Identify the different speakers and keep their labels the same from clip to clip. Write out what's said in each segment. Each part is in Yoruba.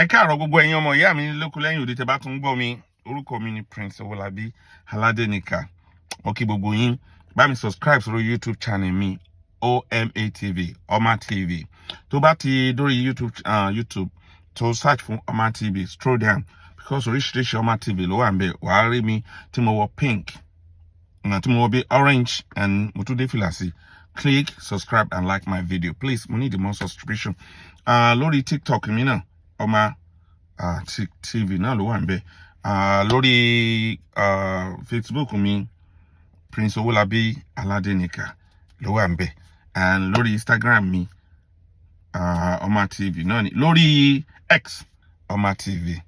Speaker 1: Ẹ káàárọ̀ gbogbo ẹ̀yin ọmọ ìyá mi lóko lẹ́yìn òde tẹ́ bá tún gbọ́ mi. Orúkọ mi ni Prince Owólabí Aládéníkà. Mo kí gbogbo yín bá mi subscribe sórí YouTube channel mi OMA TV, Oma TV. Tó bá ti dórí YouTube tó search fún Oma TV, scroll down because oríṣiríṣi Oma TV ló wà ńbẹ̀. Wàá rí mi tí mo wọ pink, tí mo wọ bí orange and mo tún dé fìlà sí. Click, subscribe and like my video. Please, we need more subscription. Lórí TikTok mi náà, Oma TV náà ló wà ńbẹ̀. Lórí Facebook mi, Prince Owólabí Aládéníkà ló wà ńbẹ̀. And lórí Instagram mi, Oma TV náà ni. Lórí X, Oma TV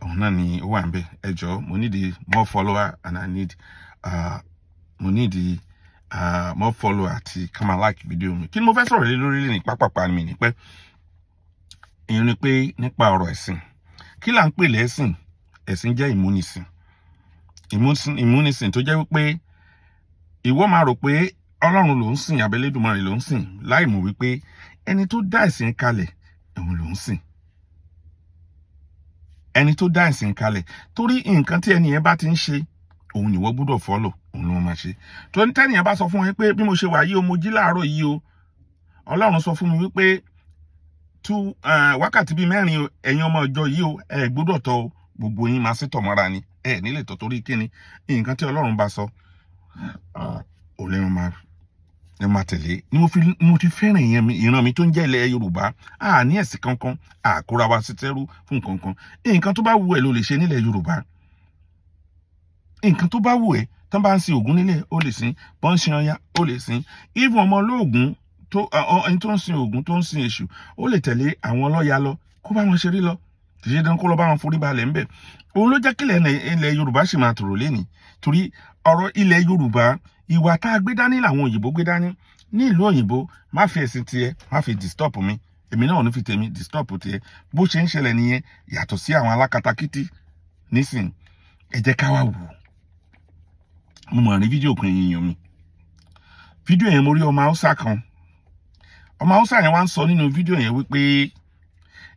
Speaker 1: náà ni ó wà ńbẹ̀. Ẹ jọ̀ọ́, mo need more follower and I need more follower àti come and like video mi. Kí ni mo fẹ́ sọ̀rọ̀ lé lórí ní pápápá mi ni pé ìyẹn ni pé nípa ọ̀rọ̀ ẹ̀sìn. Kí là ń pè lẹ́sìn? Ẹ̀sìn jẹ́ ìmúnisìn. Ìmúnisìn tó jẹ́ wípé ìwọ máa rò pé Ọlọ́run ló ń sìn, àbí Elédùmarè ló ń sìn, láì mọ̀ wípé ẹni tó dá ẹ̀sìn kalẹ̀ òun ló ń sìn. Ẹni tó dá ẹ̀sìn kalẹ̀, torí nǹkan tí ẹni yẹn bá ti ń ṣe òun ni wọ́n gbọ́dọ̀ follow, òun ló máa ṣe. Tó ní tẹ́nìyàn bá sọ fún wọn pé bí mo ṣe wà yìí o, mo jí láàárọ̀ yìí o, Ọlọ́run sọ fún mi wípé wákàtí bíi 4 ẹ̀yin ọmọ ìjọ yìí o, ẹ gbọ́dọ̀ tọ̀ o, gbogbo yín máa sítọ̀ mọ́ra ni, ẹ nílé tọ̀ torí kíni nǹkan tí Ọlọ́run bá sọ ò lè máa tẹ̀lé. Ni mo ti fẹ́ràn ìran mi tó ń jẹ́ ilẹ̀ Yorùbá. Ní ẹ̀sìn kankan, àkóra wa sí tẹ́rú fún kankan. Nǹkan tó bá wù ẹ́ ló lè ṣe nílẹ̀ Yorùbá. Nǹkan tó bá wù ẹ́, tán bá ń sin Ògún nílẹ̀ ó lè sìn, bọ́n ń sin Ọya ó lè sìn. Even ọmọ olóògùn ẹni tó ń sin Ògún tó ń sin Èṣù ó lè tẹ̀lé àwọn ọlọ́ya lọ kó bá wọn ṣeré lọ. Kì í ṣe dandan kó lọ bá wọn forí balẹ̀ ńbẹ̀. Òun ló jẹ́ kí ilẹ̀ Yorùbá sì máa tòrò lénìí. Torí ọ̀rọ̀ ilẹ̀ Yorùbá, ìwà tá a gbé dání làwọn òyìnbó gbé dání. Ní ìlú òyìnbó, má fi ẹ̀sìn tiẹ̀, má fi disturb mi. Èmi náà ò ní fi tèmi disturb tiẹ̀. Bó ṣe ń ṣẹlẹ̀ nìyẹn, yàtọ̀ sí àwọn alákatakítí nísìn. Ẹ jẹ́ ká wá wò. Mo mọ̀ ní fídíò kan èèyàn mi. Fídíò yẹn mo rí ọmọ Haúsá kan. Ọmọ Haúsá yẹn wá ń sọ nínú fídíò yẹn wípé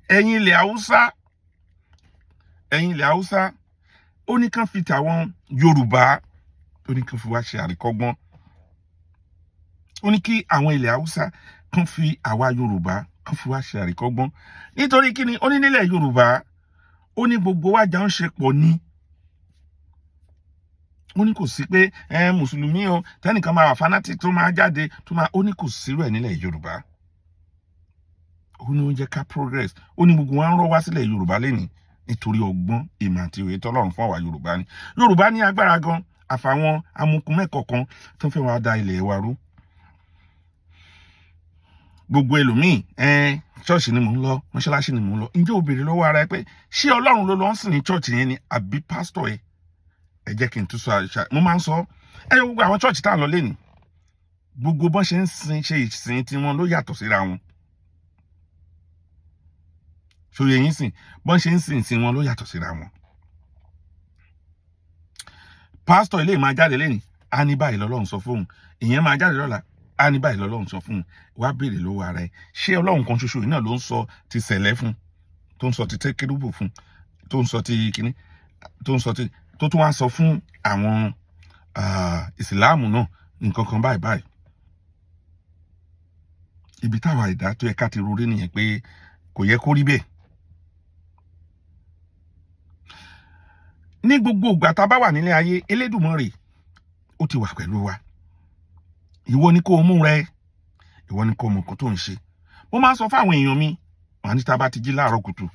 Speaker 1: ẹ̀yin ilẹ̀ Haúsá, ó ní kán fi tàwọn Yorùbá, ó ní kán fi wá ṣe àríkọ́gbọ́n. Ó ní kí àwọn ilẹ̀ Haúsá kán fi àwa Yorùbá kán fi wá ṣe àríkọ́gbọ́n. Nítorí kíni? Ó ní nílẹ̀ Yorùbá, ó ní gbogbo wa jọ ń ṣe pọ̀ ni. Ó ní kò sí pé Mùsùlùmí o, tẹ́nìkan máa wà fanatic tó máa jáde ó ní kò sí rẹ̀ nílẹ̀ Yorùbá. Ó ní ó jẹ́ ká progress. Ó ní gbogbo wa ń rọ́ wá sílẹ̀ Yorùbá lénìí nítorí ọgbọ́n, ìmọ̀ àti òye tọ́lọ́run fún àwa Yorùbá ni. Yorùbá ní agbára gan, àfàwọn amukumẹ́kọ̀ọ́ kan tó fẹ́ wá da ilẹ̀ wa rú. Gbogbo ẹlòmíì, ṣọ́ọ̀ṣì ni mò ń lọ, mọ́ṣáláṣí ni mò ń lọ. Ǹjẹ́ o béèrè lọ́wọ́ ara ẹ pé ṣé Ọlọ́run ló lọ ń sìn ní ṣọ́ọ̀ṣì yẹn ni àbí pásítọ̀ ẹ? Ẹ jẹ́ kí n tún sọ àṣà. Mo máa ń sọ, gbogbo àwọn ṣọ́ọ̀ṣì tá à ń lọ lénìí, gbogbo bọ́n ṣe ń ṣe ìsìn tiwọn ló yàtọ̀ síra wọn. Ṣòye yín sìn, bọ́n ṣe ń sìn ìsìn wọn ló yàtọ̀ síra wọn. Pásítọ̀ ilé máa jáde lénìí, á ní báyìí lọ́lọ́run sọ fóun. Ìyẹn máa jáde lọ́la, á ní báyìí lọ́lọ́run sọ fóun. Wá béèrè lọ́wọ́ ara ẹ, ṣé Ọlọ́run kan ṣoṣo yìí náà ló ń sọ ti sẹ̀lẹ̀ fún, tó ń sọ ti tẹ́kẹ́rúbù fún, tó ń sọ ti kíní, tó tún wá sọ fún àwọn ìsìláàmù náà nǹkan kan báyìí. Ibi táwa ìdá tó yẹ ká ti rorí nìyẹn pé kò yẹ kó rí bẹ́ẹ̀. Ní gbogbo ìgbà tá a bá wà nílé ayé, Elédùmarè ó ti wà pẹ̀lú wa. Ìwọ ni kó mú rẹ, ìwọ ni kó mọ nǹkan tó ń ṣe. Mo máa ń sọ fáwọn èèyàn mi, wọ́n ní tá a bá ti jí láàárọ̀ kùtù,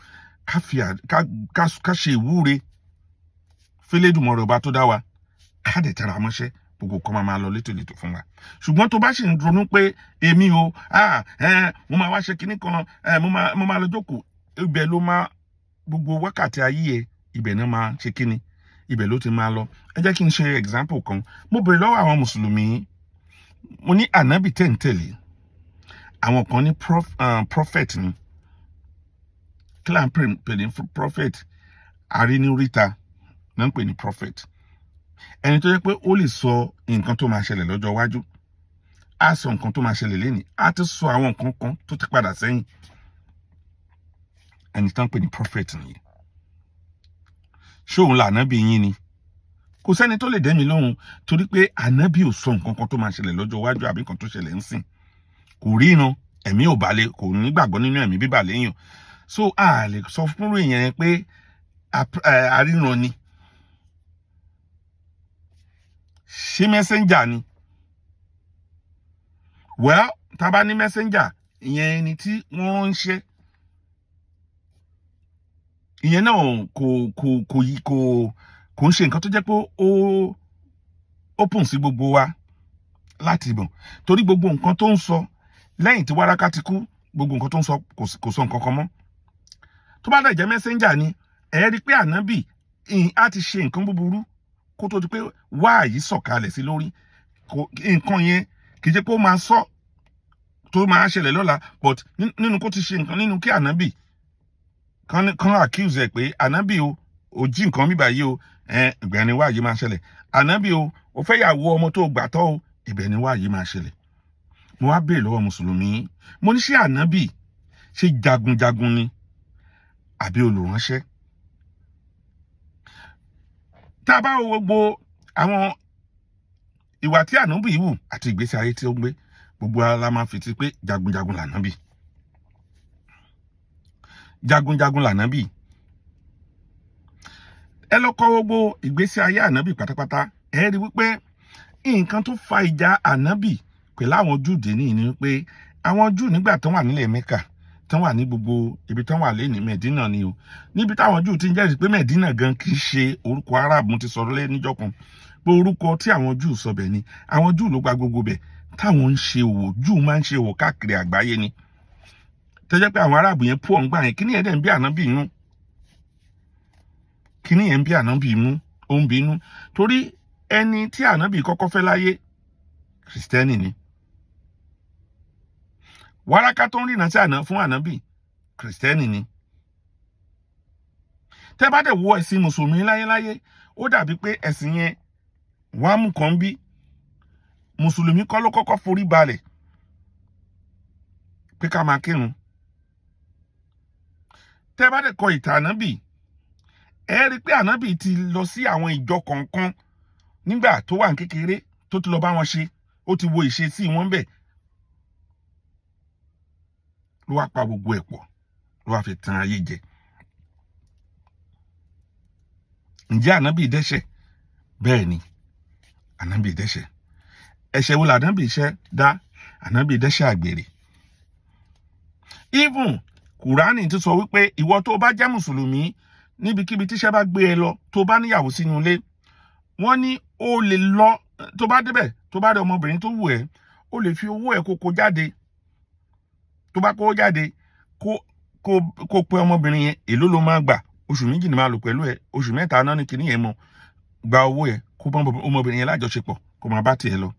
Speaker 1: ká ṣe ìwúre f'Elédùmarè ọba tó dá wa, ká dẹ̀ tẹra mọ́ṣẹ́, gbogbo kan máa lọ létòlétò fún wa. Ṣùgbọ́n tó bá sì ń ronú pé èmi o, mo máa wá ṣe kinní kan, mo máa lọ jókòó, ibẹ̀ ló máa gbogbo wákàtí ayé ẹ, ibẹ̀ náà máa ṣe kíni, ibẹ̀ ló ti máa lọ. Ẹ jẹ́ kí n ṣe example kan. Mo bèrè lọ́wọ́ àwọn Mùsùlùmí, mo ní ànábì tẹ́ ń tẹ̀lé, àwọn kan ní prophet ni. Kí là ń pè ní prophet? Àríníríta náà ń pè ní prophet. Ẹni tó jẹ́ pé ó lè sọ nǹkan tó máa ṣẹlẹ̀ lọ́jọ́ iwájú, á sọ nǹkan tó máa ṣẹlẹ̀ lénìí, á ti sọ àwọn nǹkan kan tó ti padà sẹ́yìn. ẹni tán pè ní prophet nìyí. Ṣé òun là ànábì yín ni? Kò sẹ́ni tó lè dẹ́ mi lóhùn, torí pé ànábì ò sọ nǹkan kan tó máa ṣẹlẹ̀ lọ́jọ́ iwájú àbí nǹkan tó ṣẹlẹ̀ ń sìn. Kò ríran, ẹ̀mí ò balẹ̀, kò nígbàgbọ́ nínú ẹ̀mí bíbàlẹ̀ èèyàn. So a lè sọ fúnrú èèyàn yẹn pé aríran ni. Ṣé messenger ni? Well, tá bá ní messenger, ìyẹn ẹni tí wọ́n ránṣẹ́. Ìyẹn náà kò ń ṣe nǹkan tó jẹ́ pé ó open sí gbogbo wa láti mọ̀. Torí gbogbo nǹkan tó ń sọ lẹ́yìn tí Wáráká ti kú, gbogbo nǹkan tó ń sọ kò sọ nǹkan kan mọ́. Tó bá dẹ̀ jẹ́ messenger ni, ẹ rí pé ànábì á ti ṣe nǹkan búburú kó tó di pé wáàyí sọ̀kalẹ̀ sí lórí. Nǹkan yẹn kì í ṣe pé ó máa sọ tó máa ṣẹlẹ̀ lọ́la, but nínú kó ti ṣe nǹkan, nínú kí ànábì kan accuse ẹ pé ànábì o jí nǹkan bíbá yìí o, ìgbà ni wáàyí máa ṣẹlẹ̀. Ànábì o fẹ́ yàwó ọmọ tó gbà tọ́ o, ìbẹ̀ ni wáàyí máa ṣẹlẹ̀. Mo wá béèrè lọ́wọ́ mùsùlùmí, mo ní ṣé ànábì ṣe jagunjagun ni àbí olùránṣẹ́? Tá a bá wo gbogbo àwọn ìwà tí ànábì wù àti ìgbésí ayé tí ó gbé, gbogbo ara máa fi ti pé jagunjagun lànábì. Jagunjagun lànábì. Ẹ lọ kọ gbogbo ìgbésí ayé ànábì pátápátá, ẹ rí wípé nǹkan tó fa ìjà ànábì pẹ̀lú àwọn Júù dé ní ni wípé àwọn Júù nígbà tán wà nílẹ̀ Mẹ́kà, tán wà ní gbogbo ibi tán wà lẹ́ni Mẹ̀dínà ni o. Níbi táwọn Júù ti ń jẹ́rìí pé Mẹ̀dínà gan kì í ṣe orúkọ Arab, mo ti sọ̀rọ̀ lé níjọ́ kan pé orúkọ tí àwọn Júù sọ bẹ̀ ni. Àwọn Júù ló gba gbogbo bẹ̀ táwọn ń ṣe òwò. Júù máa ń ṣe òwò káàkiri àgbáyé ni. Tó jẹ́ pé àwọn Arab yẹn pọ̀ ń gbà yẹn, kíní yẹn dẹ̀ ń bí ànábì inú. Kíní yẹn ń bí ànábì inú, ó ń bí inú. Torí ẹni tí ànábì kọ́kọ́ fẹ́ láyé, Kristẹni ni. Wáráká tó ń rìnà sí fún ànábì, Kristẹni ni. Tẹ́ bá dẹ̀ wo ẹ̀sìn mùsùlùmí láyéláyé, ó dàbí pé ẹ̀sìn yẹn wọ́n á mú kan bí. Mùsùlùmí kọ́ ló kọ́kọ́ forí balẹ̀ pé ká máa kírun. Tẹ́ bá dẹ̀ kọ ìtàn ànábì, ẹ rí pé ànábì ti lọ sí àwọn ìjọ kọ̀ọ̀kan nígbà tó wà ní kékeré, tó ti lọ bá wọn ṣe, ó ti wo ìṣesí wọn bẹ̀, ló wá pa gbogbo ẹ̀ pọ̀, ló wá fi tan ayé jẹ. Ǹjẹ́ ànábì dẹ́ṣẹ̀? Bẹ́ẹ̀ ni, ànábì dẹ́ṣẹ̀. Ẹ̀ṣẹ̀ wo lànábì dá? Ànábì dẹ́ṣẹ̀ àgbèrè. Even Kùránì ti sọ wípé ìwọ tó bá jẹ́ mùsùlùmí, níbikíbi tíṣẹ́ bá gbé ẹ lọ, tó bá níyàwó sínú ilé, wọ́n ní ó lè lọ, tó bá débẹ̀, tó bá rí ọmọbìnrin tó wù ẹ́, ó lè fi owó ẹ̀ kó jáde. Tó bá kó jáde, kó pe ọmọbìnrin yẹn, èló ló máa gbà? Oṣù 2 ni máa lò pẹ̀lú ẹ, oṣù 3 náà ní kíní yẹn mọ́. Gba owó ẹ̀, kó bá ọmọbìnrin yẹn lájọṣepọ̀, kó máa bá tiẹ̀ lọ.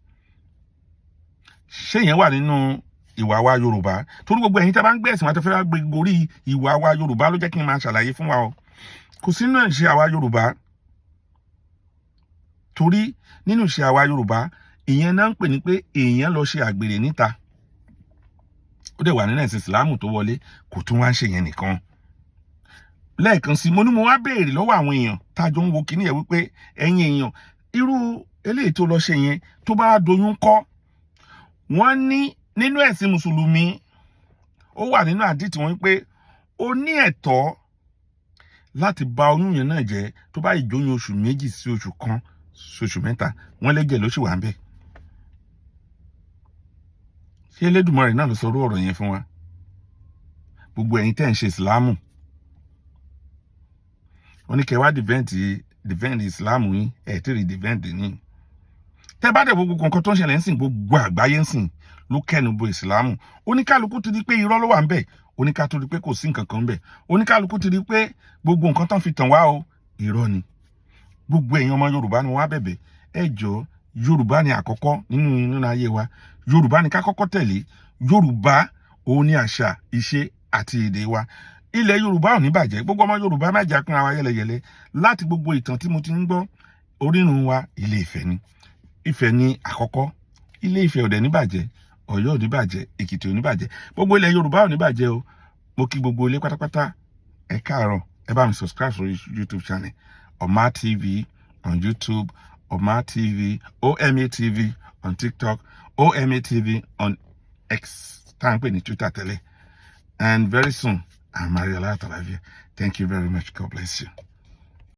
Speaker 1: Ṣé yẹn wà nínú ìwà wa Yorùbá? Torí gbogbo ẹ̀yin tẹ́ bá ń gbé ẹ̀sìn wa tẹ́ fẹ́ gbé gorí ìwà wa Yorùbá ló jẹ́ kí n máa ṣàlàyé fún wa o. Kò sí nínú ìṣe àwa Yorùbá. Torí nínú ìṣe àwa Yorùbá, ìyẹn náà ń pè ní pé èèyàn lọ ṣe àgbèrè níta. Ó dẹ̀ wà nínú ẹ̀sìn Ìsìlámù tó wọlé, kò tún wá ń ṣe yẹn nìkan. Lẹ́ẹ̀kan sí, mo ní mo wá béèrè lọ́wọ́ àwọn èèyàn tájọ ń wo kíní yẹn wípé ẹ̀yin èèyàn, irú eléyìí tó lọ ṣe yẹn tó bá doyún kọ́. Wọ́n ní nínú ẹ̀sìn Mùsùlùmí, ó wà nínú àdìtì wọn pé ó ní ẹ̀tọ́ láti bà oyún yẹn náà jẹ́ tó bá ìjóyún oṣù 2 sí oṣù 1 sí oṣù 3, wọ́n lẹ́jẹ̀ ló sì wà ń bẹ̀. Ṣé Elédùmarè náà ló sọ ọ̀rọ̀ yẹn fún wa? Gbogbo ẹ̀yin tẹ́ ń ṣe Ìsìlámù, wọ́n ní kẹ́ wá defend Ìsìlámù yín, ẹ̀ tí rí defend ní. Tẹ́ bá dẹ̀ gbogbo nǹkan tó ń ṣẹlẹ̀ ń sìn, gbogbo àgbáyé ń sìn ló kẹ́nu bo Ìsìlámù. Oníkálukú ti di pé irọ́ ló wà ń bẹ̀, oníkálukú ti di pé kò sí nǹkan kan ń bẹ̀, oníkálukú ti di pé gbogbo nǹkan tán fi tàn wá o, irọ́ ni. Gbogbo ẹ̀yin ọmọ Yorùbá ni wọ́n á bẹ̀bẹ̀, ẹ jọ̀ọ́, Yorùbá ni àkọ́kọ́ nínú ayé wa. Yorùbá ni ká kọ́kọ́ tẹ̀lé. Yorùbá òun ni àṣà, ìṣe àti èdè wa. Ilẹ̀ Yorùbá ò ní bàjẹ́. Gbogbo ọmọ Yorùbá má jà pín ara wa yẹlẹyẹlẹ. Láti gbogbo ìtàn tí mo ti ń gbọ́, orírun wa Ilé Ifẹ̀ ni. Ifẹ̀ ni àkọ́kọ́. Ilé Ifẹ̀ ò dẹ̀ ní bàjẹ́, Ọ̀yọ́ ò ní bàjẹ́, Èkìtì ò ní bàjẹ́. Gbogbo ilẹ̀ Yorùbá ò ní bàjẹ́ o. Mo kí gbogbo ilé pátápátá ẹ káàárọ̀, ẹ bá mi subscribe sórí YouTube channel Oma TV on YouTube, Oma TV, OMA TV on TikTok, OMA TV on X, tá ń pè ní Twitter tẹ́lẹ̀. And very soon, I'm Mariola Talavia. Thank you very much. God bless you.